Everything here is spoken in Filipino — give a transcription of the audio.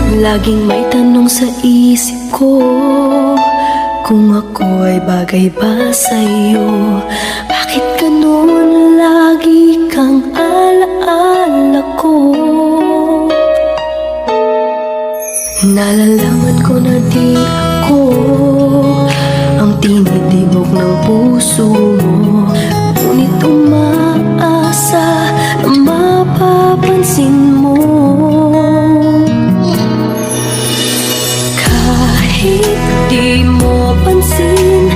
Laging may tanong sa isip ko, kung ako ay bagay ba sa'yo? Bakit ganun lagi kang alaala ko? Nalalaman ko na di ako ang tinitibok ng puso mo, ngunit umaasa na mapapansin mo. Kahit di mo pansin,